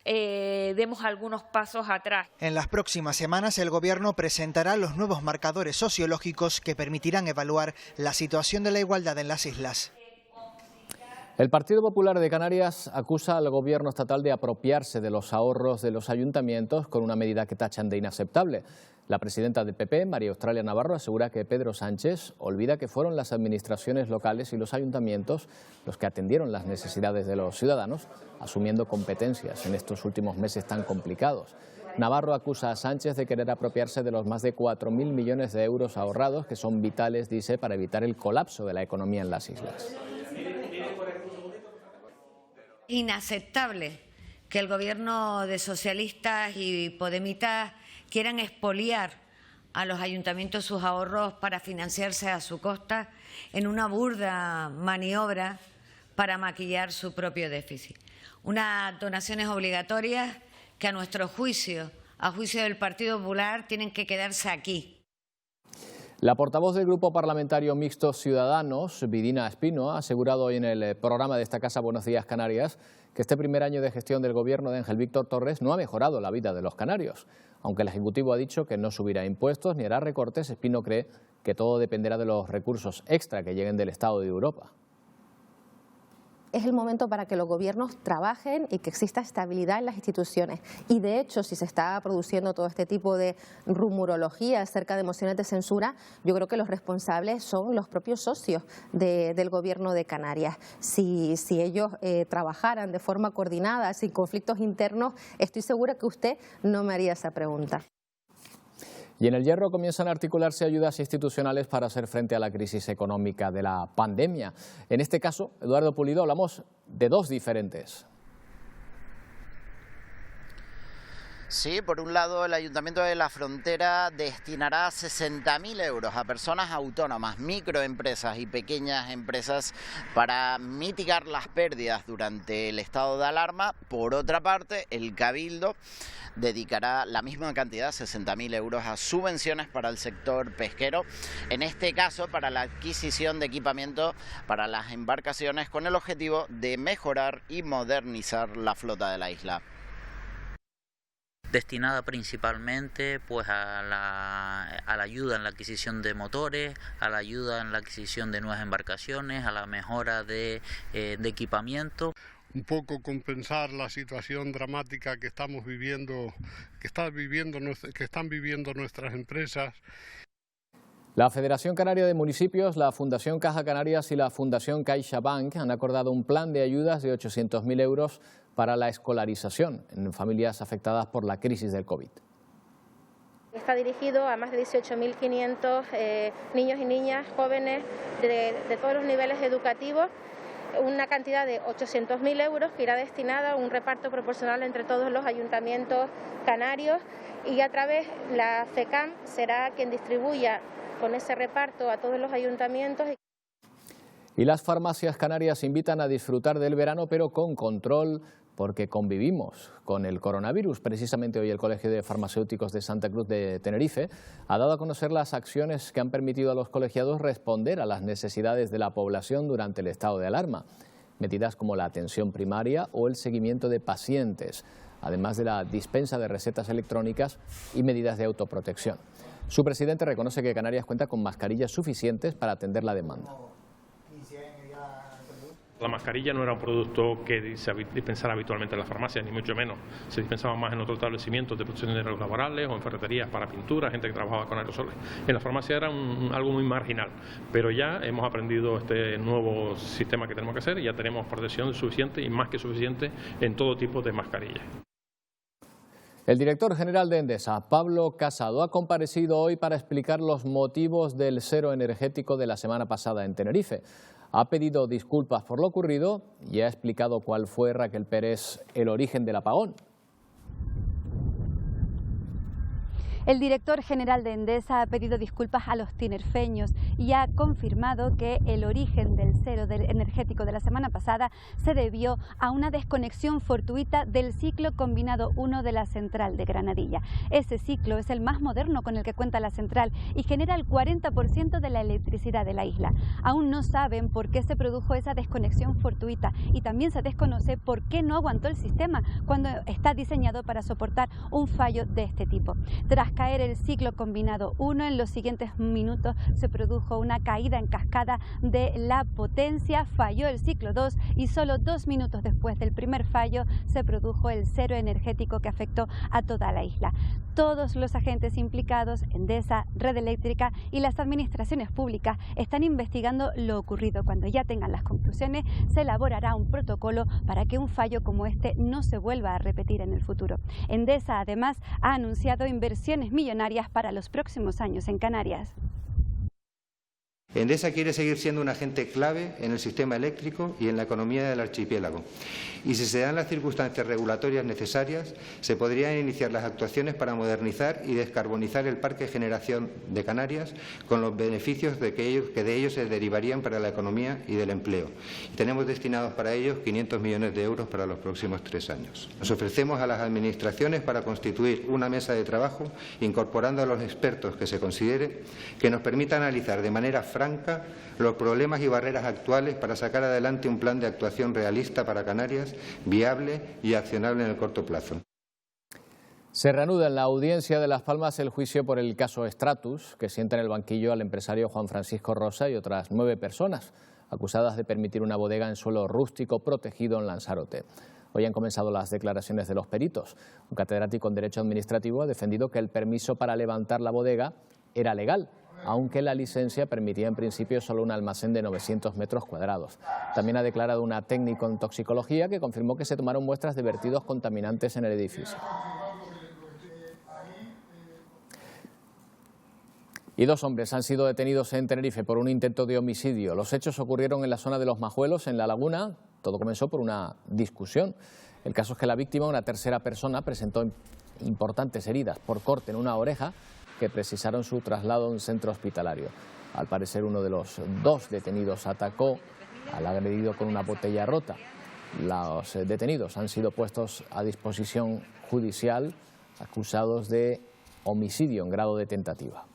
demos algunos pasos atrás. En las próximas semanas el Gobierno presentará los nuevos marcadores sociológicos que permitirán evaluar la situación de la igualdad en las islas. El Partido Popular de Canarias acusa al Gobierno estatal de apropiarse de los ahorros de los ayuntamientos con una medida que tachan de inaceptable. La presidenta del PP, María Australia Navarro, asegura que Pedro Sánchez olvida que fueron las administraciones locales y los ayuntamientos los que atendieron las necesidades de los ciudadanos, asumiendo competencias en estos últimos meses tan complicados. Navarro acusa a Sánchez de querer apropiarse de los más de 4.000 millones de euros ahorrados, que son vitales, dice, para evitar el colapso de la economía en las islas. Inaceptable que el gobierno de socialistas y podemitas quieran expoliar a los ayuntamientos sus ahorros para financiarse a su costa en una burda maniobra para maquillar su propio déficit. Unas donaciones obligatorias que a nuestro juicio, a juicio del Partido Popular, tienen que quedarse aquí. La portavoz del Grupo Parlamentario Mixto Ciudadanos, Vidina Espino, ha asegurado hoy en el programa de esta casa Buenos Días Canarias que este primer año de gestión del Gobierno de Ángel Víctor Torres no ha mejorado la vida de los canarios. Aunque el Ejecutivo ha dicho que no subirá impuestos ni hará recortes, Espino cree que todo dependerá de los recursos extra que lleguen del Estado y de Europa. Es el momento para que los gobiernos trabajen y que exista estabilidad en las instituciones. Y de hecho, si se está produciendo todo este tipo de rumorología acerca de mociones de censura, yo creo que los responsables son los propios socios del gobierno de Canarias. Si ellos trabajaran de forma coordinada, sin conflictos internos, estoy segura que usted no me haría esa pregunta. Y en El Hierro comienzan a articularse ayudas institucionales para hacer frente a la crisis económica de la pandemia. En este caso, Eduardo Pulido, hablamos de dos diferentes. Sí, por un lado el Ayuntamiento de La Frontera destinará 60.000 euros a personas autónomas, microempresas y pequeñas empresas para mitigar las pérdidas durante el estado de alarma. Por otra parte, el Cabildo dedicará la misma cantidad, 60.000 euros, a subvenciones para el sector pesquero, en este caso para la adquisición de equipamiento para las embarcaciones con el objetivo de mejorar y modernizar la flota de la isla. Destinada principalmente pues a la ayuda en la adquisición de motores, a la ayuda en la adquisición de nuevas embarcaciones, a la mejora de equipamiento. Un poco compensar la situación dramática que estamos viviendo, que están viviendo nuestras empresas. La Federación Canaria de Municipios, la Fundación Caja Canarias y la Fundación CaixaBank han acordado un plan de ayudas de 800.000 euros para la escolarización en familias afectadas por la crisis del COVID. Está dirigido a más de 18.500 niños y niñas jóvenes de todos los niveles educativos, una cantidad de 800.000 euros que irá destinada a un reparto proporcional entre todos los ayuntamientos canarios, y a través de la FECAM será quien distribuya con ese reparto a todos los ayuntamientos. Y las farmacias canarias invitan a disfrutar del verano, pero con control, porque convivimos con el coronavirus. Precisamente hoy el Colegio de Farmacéuticos de Santa Cruz de Tenerife ha dado a conocer las acciones que han permitido a los colegiados responder a las necesidades de la población durante el estado de alarma. Medidas como la atención primaria o el seguimiento de pacientes, además de la dispensa de recetas electrónicas y medidas de autoprotección. Su presidente reconoce que Canarias cuenta con mascarillas suficientes para atender la demanda. La mascarilla no era un producto que se dispensara habitualmente en las farmacias, ni mucho menos. Se dispensaba más en otros establecimientos de protección de riesgos laborales o en ferreterías para pintura, gente que trabajaba con aerosoles. En la farmacia era algo muy marginal, pero ya hemos aprendido este nuevo sistema que tenemos que hacer y ya tenemos protección suficiente y más que suficiente en todo tipo de mascarillas. El director general de Endesa, Pablo Casado, ha comparecido hoy para explicar los motivos del cero energético de la semana pasada en Tenerife. Ha pedido disculpas por lo ocurrido y ha explicado cuál fue, Raquel Pérez, el origen del apagón. El director general de Endesa ha pedido disculpas a los tinerfeños y ha confirmado que el origen del cero energético de la semana pasada se debió a una desconexión fortuita del ciclo combinado 1 de la central de Granadilla. Ese ciclo es el más moderno con el que cuenta la central y genera el 40% de la electricidad de la isla. Aún no saben por qué se produjo esa desconexión fortuita y también se desconoce por qué no aguantó el sistema cuando está diseñado para soportar un fallo de este tipo. Tras caer el ciclo combinado 1, en los siguientes minutos se produjo una caída en cascada de la potencia, falló el ciclo 2 y solo 2 minutos después del primer fallo se produjo el cero energético que afectó a toda la isla. Todos los agentes implicados, Endesa, Red Eléctrica y las administraciones públicas están investigando lo ocurrido. Cuando ya tengan las conclusiones, se elaborará un protocolo para que un fallo como este no se vuelva a repetir en el futuro. Endesa, además, ha anunciado inversiones millonarias para los próximos años en Canarias. Endesa quiere seguir siendo un agente clave en el sistema eléctrico y en la economía del archipiélago. Y si se dan las circunstancias regulatorias necesarias, se podrían iniciar las actuaciones para modernizar y descarbonizar el parque de generación de Canarias con los beneficios que de ellos se derivarían para la economía y del empleo. Y tenemos destinados para ellos 500 millones de euros para los próximos 3 años. Nos ofrecemos a las administraciones para constituir una mesa de trabajo, incorporando a los expertos que se considere, que nos permita analizar de manera franca los problemas y barreras actuales para sacar adelante un plan de actuación realista para Canarias, viable y accionable en el corto plazo. Se reanuda en la audiencia de Las Palmas el juicio por el caso Stratus, que sienta en el banquillo al empresario Juan Francisco Rosa y otras 9 personas, acusadas de permitir una bodega en suelo rústico protegido en Lanzarote. Hoy han comenzado las declaraciones de los peritos. Un catedrático en Derecho Administrativo ha defendido que el permiso para levantar la bodega era legal, aunque la licencia permitía en principio solo un almacén de 900 metros cuadrados. También ha declarado una técnico en toxicología que confirmó que se tomaron muestras de vertidos contaminantes en el edificio. Y 2 hombres han sido detenidos en Tenerife por un intento de homicidio. Los hechos ocurrieron en la zona de Los Majuelos, en La Laguna. Todo comenzó por una discusión. El caso es que la víctima, una tercera persona, presentó importantes heridas por corte en una oreja que precisaron su traslado a un centro hospitalario. Al parecer, uno de los 2 detenidos atacó al agredido con una botella rota. Los detenidos han sido puestos a disposición judicial, acusados de homicidio en grado de tentativa.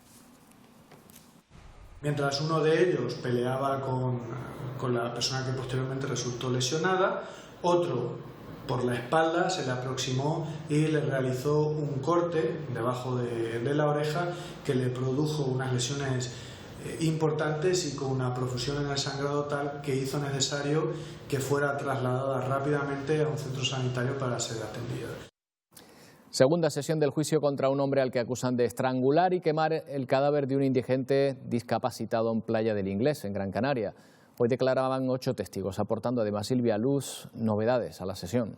Mientras uno de ellos peleaba con la persona que posteriormente resultó lesionada, otro por la espalda se le aproximó y le realizó un corte debajo de la oreja que le produjo unas lesiones importantes y con una profusión en el sangrado tal que hizo necesario que fuera trasladada rápidamente a un centro sanitario para ser atendida. Segunda sesión del juicio contra un hombre al que acusan de estrangular y quemar el cadáver de un indigente discapacitado en Playa del Inglés, en Gran Canaria. Hoy declaraban 8 testigos, aportando además Silvia Luz novedades a la sesión.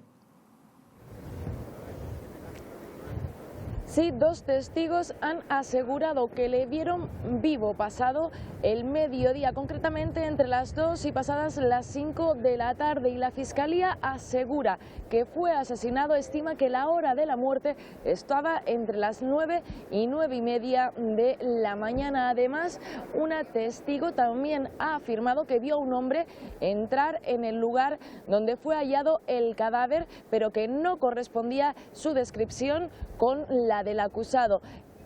Sí, 2 testigos han asegurado que le vieron vivo pasado el mediodía, concretamente entre las 2 y pasadas las 5 de la tarde, y la Fiscalía asegura que fue asesinado, estima que la hora de la muerte estaba entre las 9 y 9 y media de la mañana. Además, una testigo también ha afirmado que vio a un hombre entrar en el lugar donde fue hallado el cadáver, pero que no correspondía su descripción con la del acusado.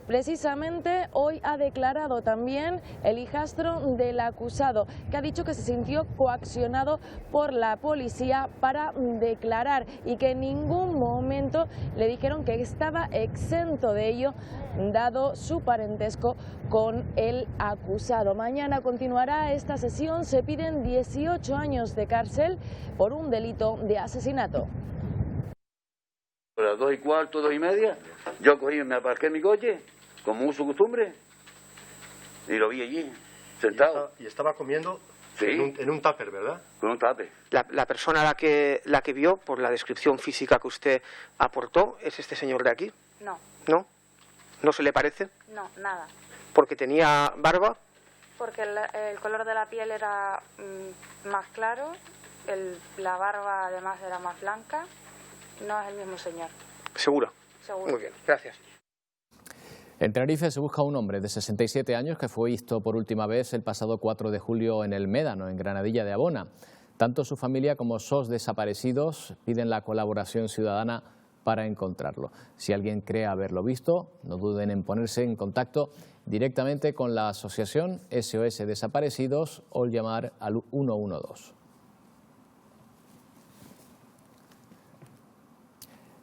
Precisamente hoy ha declarado también el hijastro del acusado, que ha dicho que se sintió coaccionado por la policía para declarar y que en ningún momento le dijeron que estaba exento de ello, dado su parentesco con el acusado. Mañana continuará esta sesión. Se piden 18 años de cárcel por un delito de asesinato. A las 2:15, 2:30, yo cogí, me aparqué en mi coche, como uso costumbre, y lo vi allí, sentado. Y estaba comiendo sí, en un tupper, ¿verdad? Con un tupper. La persona a la que vio, por la descripción física que usted aportó, ¿es este señor de aquí? No. ¿No? ¿No se le parece? No, nada. ¿Porque tenía barba? Porque el color de la piel era más claro, la barba además era más blanca. No es el mismo señor. ¿Seguro? Seguro. Muy bien, gracias. En Tenerife se busca un hombre de 67 años que fue visto por última vez el pasado 4 de julio en el Médano, en Granadilla de Abona. Tanto su familia como SOS Desaparecidos piden la colaboración ciudadana para encontrarlo. Si alguien cree haberlo visto, no duden en ponerse en contacto directamente con la asociación SOS Desaparecidos o llamar al 112.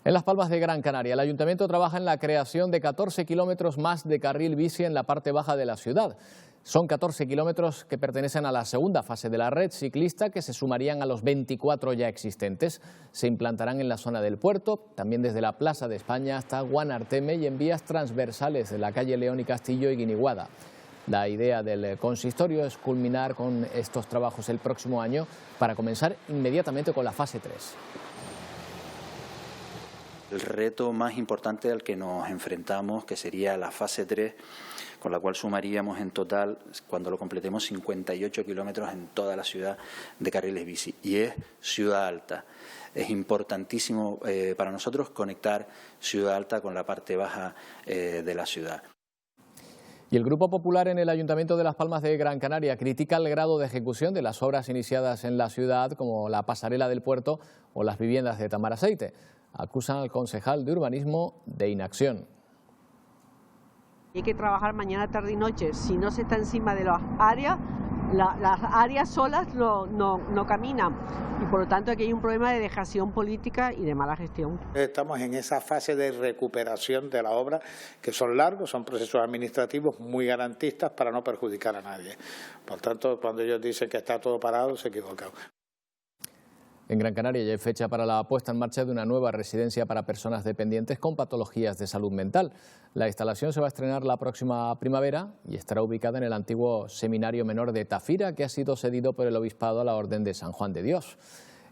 En Las Palmas de Gran Canaria, el Ayuntamiento trabaja en la creación de 14 kilómetros más de carril bici en la parte baja de la ciudad. Son 14 kilómetros que pertenecen a la segunda fase de la red ciclista, que se sumarían a los 24 ya existentes. Se implantarán en la zona del puerto, también desde la Plaza de España hasta Guanarteme y en vías transversales de la calle León y Castillo y Guiniguada. La idea del consistorio es culminar con estos trabajos el próximo año para comenzar inmediatamente con la fase 3. El reto más importante al que nos enfrentamos, que sería la fase 3, con la cual sumaríamos en total, cuando lo completemos, 58 kilómetros en toda la ciudad de carriles bici. Y es Ciudad Alta. Es importantísimo para nosotros conectar Ciudad Alta con la parte baja de la ciudad. Y el Grupo Popular en el Ayuntamiento de Las Palmas de Gran Canaria critica el grado de ejecución de las obras iniciadas en la ciudad, como la pasarela del puerto o las viviendas de Tamaraceite. Acusan al concejal de urbanismo de inacción. Hay que trabajar mañana, tarde y noche. Si no se está encima de las áreas, las áreas solas no caminan. Y por lo tanto aquí hay un problema de dejación política y de mala gestión. Estamos en esa fase de recuperación de la obra, que son largos, son procesos administrativos muy garantistas para no perjudicar a nadie. Por tanto, cuando ellos dicen que está todo parado, se equivocan. En Gran Canaria ya hay fecha para la puesta en marcha de una nueva residencia para personas dependientes con patologías de salud mental. La instalación se va a estrenar la próxima primavera y estará ubicada en el antiguo Seminario Menor de Tafira, que ha sido cedido por el Obispado a la Orden de San Juan de Dios.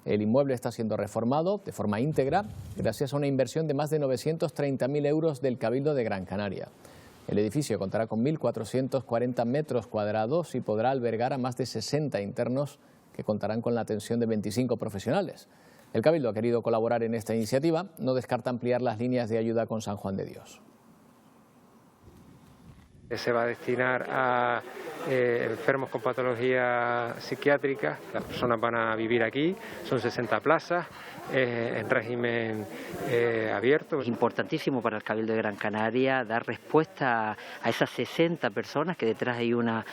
El inmueble está siendo reformado de forma íntegra gracias a una inversión de más de 930.000 euros del Cabildo de Gran Canaria. El edificio contará con 1.440 metros cuadrados y podrá albergar a más de 60 internos que contarán con la atención de 25 profesionales. El Cabildo ha querido colaborar en esta iniciativa, no descarta ampliar las líneas de ayuda con San Juan de Dios. Se va a destinar a enfermos con patologías psiquiátricas. Las personas van a vivir aquí, son 60 plazas en régimen abierto. Es importantísimo para el Cabildo de Gran Canaria dar respuesta a esas 60 personas, que detrás hay una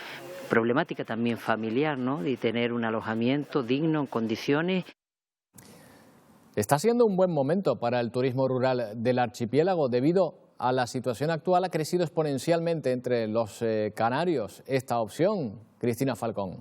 problemática también familiar, ¿no?, de tener un alojamiento digno, en condiciones. Está siendo un buen momento para el turismo rural del archipiélago. Debido a la situación actual, ha crecido exponencialmente entre los canarios esta opción. Cristina Falcón.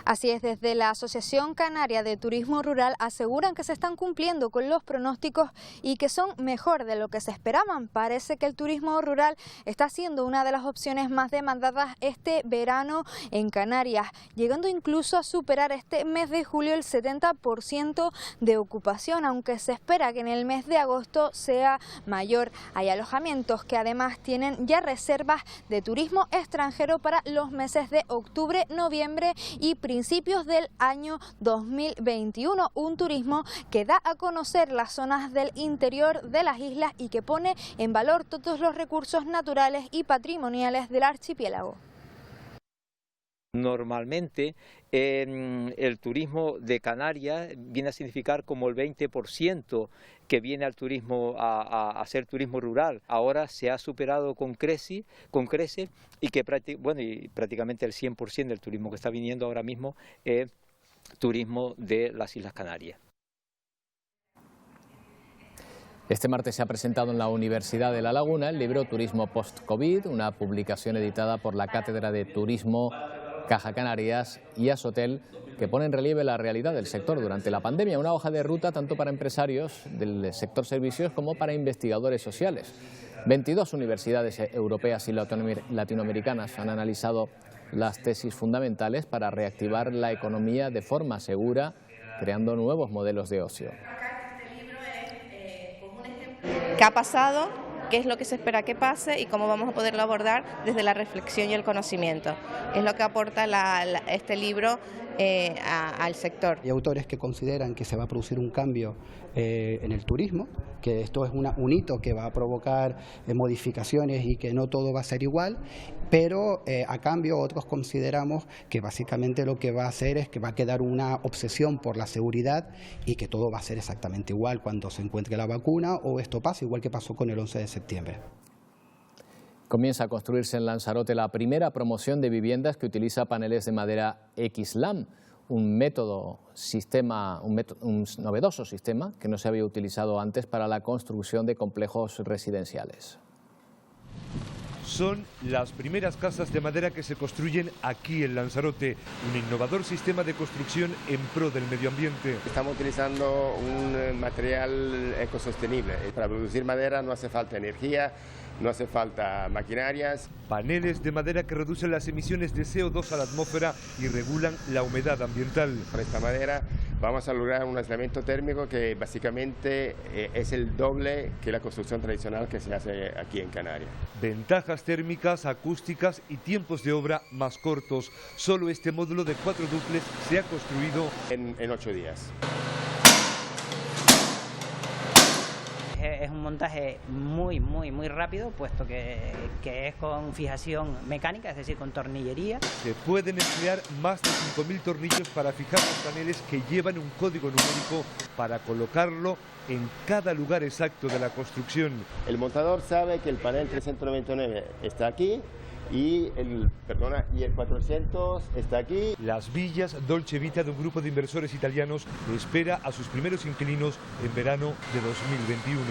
Así es, desde la Asociación Canaria de Turismo Rural aseguran que se están cumpliendo con los pronósticos y que son mejor de lo que se esperaban. Parece que el turismo rural está siendo una de las opciones más demandadas este verano en Canarias, llegando incluso a superar este mes de julio el 70% de ocupación, aunque se espera que en el mes de agosto sea mayor. Hay alojamientos que además tienen ya reservas de turismo extranjero para los meses de octubre, noviembre y principios del año 2021, un turismo que da a conocer las zonas del interior de las islas y que pone en valor todos los recursos naturales y patrimoniales del archipiélago. Normalmente el turismo de Canarias viene a significar como el 20% que viene al turismo a hacer turismo rural. Ahora se ha superado con creces y que prácticamente el 100% del turismo que está viniendo ahora mismo es turismo de las Islas Canarias. Este martes se ha presentado en la Universidad de La Laguna el libro Turismo Post-COVID, una publicación editada por la Cátedra de Turismo, Caja Canarias y Asotel, que pone en relieve la realidad del sector durante la pandemia, una hoja de ruta tanto para empresarios del sector servicios como para investigadores sociales. 22 universidades europeas y latinoamericanas han analizado las tesis fundamentales para reactivar la economía de forma segura, creando nuevos modelos de ocio. ¿Qué ha pasado? ¿Qué es lo que se espera que pase y cómo vamos a poderlo abordar desde la reflexión y el conocimiento? Es lo que aporta este libro al sector. Hay autores que consideran que se va a producir un cambio en el turismo, que esto es un hito que va a provocar modificaciones y que no todo va a ser igual, pero a cambio otros consideramos que básicamente lo que va a hacer es que va a quedar una obsesión por la seguridad y que todo va a ser exactamente igual cuando se encuentre la vacuna o esto pase, igual que pasó con el 11 de septiembre. Comienza a construirse en Lanzarote la primera promoción de viviendas que utiliza paneles de madera XLAM, un novedoso sistema que no se había utilizado antes para la construcción de complejos residenciales. Son las primeras casas de madera que se construyen aquí en Lanzarote, un innovador sistema de construcción en pro del medio ambiente. Estamos utilizando un material ecosostenible. Para producir madera no hace falta energía, no hace falta maquinarias. Paneles de madera que reducen las emisiones de CO2 a la atmósfera y regulan la humedad ambiental. Con esta madera vamos a lograr un aislamiento térmico que básicamente es el doble que la construcción tradicional que se hace aquí en Canarias. Ventajas térmicas, acústicas y tiempos de obra más cortos. Solo este módulo de 4 dúplex se ha construido en 8 días. Es un montaje muy rápido, puesto que es con fijación mecánica, es decir, con tornillería. Se pueden emplear más de 5.000 tornillos para fijar los paneles que llevan un código numérico para colocarlo en cada lugar exacto de la construcción. El montador sabe que el panel 399 está aquí y el 400 está aquí. Las villas Dolce Vita de un grupo de inversores italianos espera a sus primeros inquilinos en verano de 2021.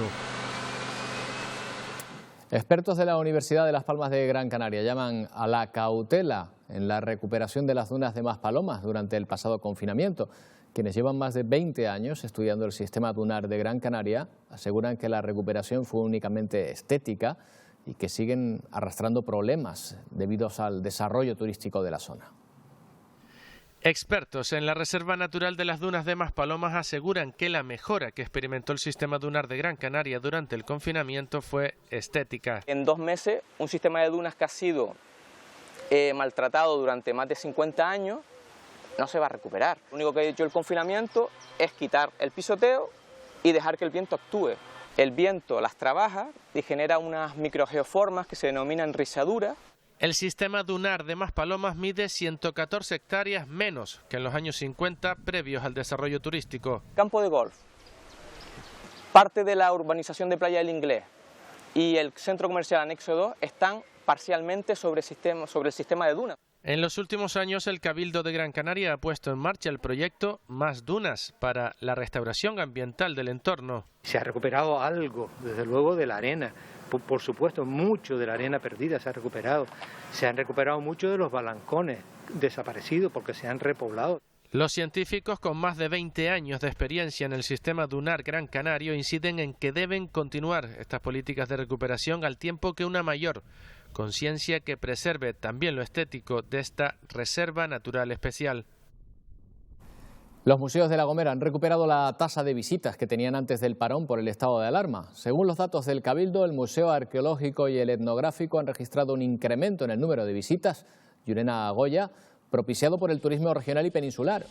Expertos de la Universidad de Las Palmas de Gran Canaria llaman a la cautela en la recuperación de las dunas de Maspalomas durante el pasado confinamiento. Quienes llevan más de 20 años estudiando el sistema dunar de Gran Canaria aseguran que la recuperación fue únicamente estética y que siguen arrastrando problemas debido al desarrollo turístico de la zona. Expertos en la Reserva Natural de las Dunas de Maspalomas aseguran que la mejora que experimentó el sistema dunar de Gran Canaria durante el confinamiento fue estética. En 2 meses, un sistema de dunas que ha sido maltratado durante más de 50 años no se va a recuperar. Lo único que ha hecho el confinamiento es quitar el pisoteo y dejar que el viento actúe. El viento las trabaja y genera unas microgeoformas que se denominan rizaduras. El sistema dunar de Maspalomas mide 114 hectáreas menos que en los años 50 previos al desarrollo turístico. Campo de golf, parte de la urbanización de Playa del Inglés y el centro comercial anexo 2 están parcialmente sobre el sistema de dunas. En los últimos años, el Cabildo de Gran Canaria ha puesto en marcha el proyecto Más Dunas para la restauración ambiental del entorno. Se ha recuperado algo, desde luego, de la arena. Por supuesto, mucho de la arena perdida se ha recuperado. Se han recuperado mucho de los balancones desaparecidos porque se han repoblado. Los científicos con más de 20 años de experiencia en el sistema dunar Gran Canario inciden en que deben continuar estas políticas de recuperación al tiempo que una mayor conciencia que preserve también lo estético de esta reserva natural especial. Los museos de La Gomera han recuperado la tasa de visitas que tenían antes del parón por el estado de alarma. Según los datos del Cabildo, el Museo Arqueológico y el Etnográfico han registrado un incremento en el número de visitas. Yurena Goya, propiciado por el turismo regional y peninsular.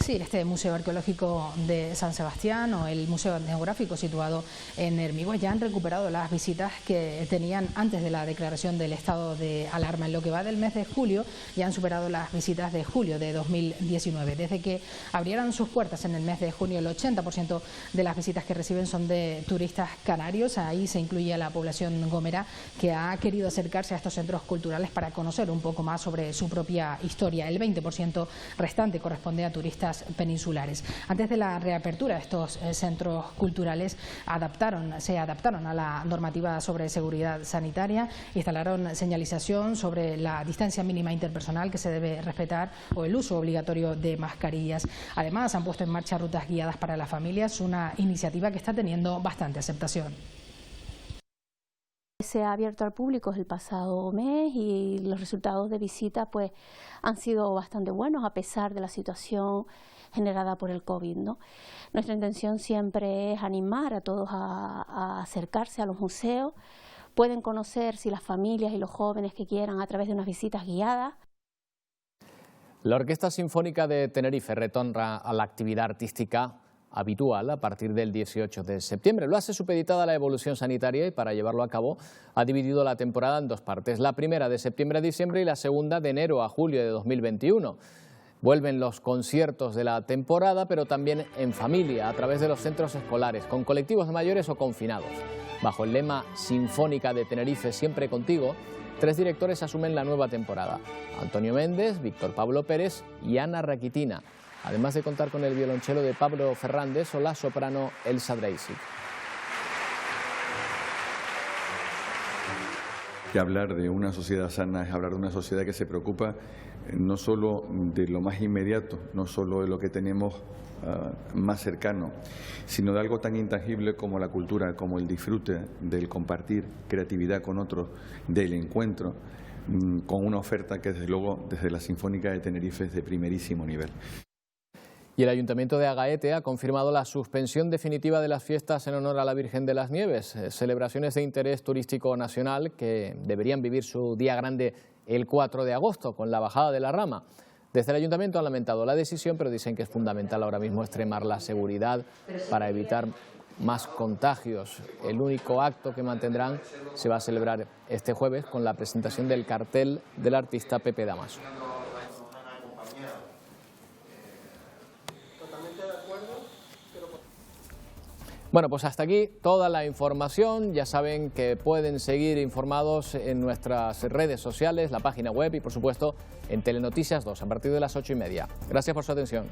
Sí, este Museo Arqueológico de San Sebastián o el Museo Etnográfico situado en Hermigües ya han recuperado las visitas que tenían antes de la declaración del estado de alarma. En lo que va del mes de julio ya han superado las visitas de julio de 2019. Desde que abrieran sus puertas en el mes de junio, el 80% de las visitas que reciben son de turistas canarios. Ahí se incluye a la población gomera que ha querido acercarse a estos centros culturales para conocer un poco más sobre su propia historia. El 20% restante corresponde a turistas peninsulares. Antes de la reapertura, estos centros culturales se adaptaron a la normativa sobre seguridad sanitaria, instalaron señalización sobre la distancia mínima interpersonal que se debe respetar o el uso obligatorio de mascarillas. Además, han puesto en marcha rutas guiadas para las familias, una iniciativa que está teniendo bastante aceptación. Se ha abierto al público el pasado mes y los resultados de visita pues han sido bastante buenos a pesar de la situación generada por el COVID, ¿no? Nuestra intención siempre es animar a todos a acercarse a los museos. Pueden conocer, si las familias y los jóvenes que quieran, a través de unas visitas guiadas. La Orquesta Sinfónica de Tenerife retorna a la actividad artística habitual a partir del 18 de septiembre. Lo hace supeditada a la evolución sanitaria y para llevarlo a cabo ha dividido la temporada en dos partes. La primera de septiembre a diciembre y la segunda de enero a julio de 2021. Vuelven los conciertos de la temporada, pero también en familia, a través de los centros escolares, con colectivos de mayores o confinados. Bajo el lema Sinfónica de Tenerife, siempre contigo, 3 directores asumen la nueva temporada: Antonio Méndez, Víctor Pablo Pérez y Ana Raquitina, además de contar con el violonchelo de Pablo Fernández o la soprano Elsa Dreisig. Que hablar de una sociedad sana es hablar de una sociedad que se preocupa no solo de lo más inmediato, no solo de lo que tenemos más cercano, sino de algo tan intangible como la cultura, como el disfrute del compartir creatividad con otros, del encuentro, con una oferta que desde luego desde la Sinfónica de Tenerife es de primerísimo nivel. Y el Ayuntamiento de Agaete ha confirmado la suspensión definitiva de las fiestas en honor a la Virgen de las Nieves, celebraciones de interés turístico nacional que deberían vivir su día grande el 4 de agosto con la bajada de la rama. Desde el Ayuntamiento han lamentado la decisión, pero dicen que es fundamental ahora mismo extremar la seguridad para evitar más contagios. El único acto que mantendrán se va a celebrar este jueves con la presentación del cartel del artista Pepe Damaso. Bueno, pues hasta aquí toda la información. Ya saben que pueden seguir informados en nuestras redes sociales, la página web y, por supuesto, en Telenoticias 2 a partir de las 8:30. Gracias por su atención.